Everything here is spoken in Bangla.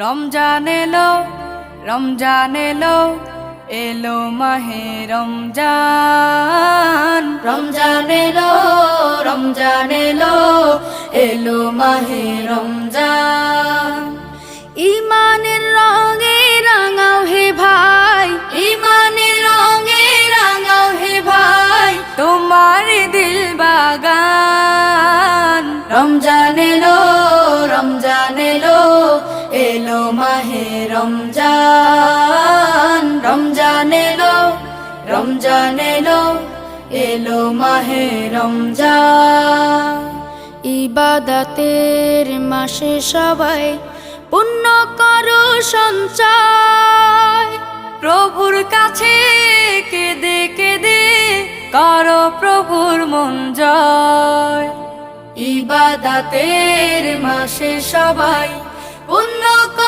রমজান এলো, রমজান এলো, এলো মাহে রমজান। রমজান এলো, রমজান এলো, এলো মাহে রমজান। ইমানের রঙে রাঙাও হে ভাই, ইমানের রঙে রাঙাও হে ভাই, তোমার দিল বাগান। রমজান এলো, রমজান এলো, এলো মাহে রমজান। রমজান এলো, রমজান এলো, এলো মাহে রমজান। ইবাদতের মাসে সবাই পুণ্য করো সঞ্চয়, প্রভুর কাছে কেঁদে কেঁদে করো প্রভুর মন জয়। ইবাদতের মাসে সবাই পুণ্য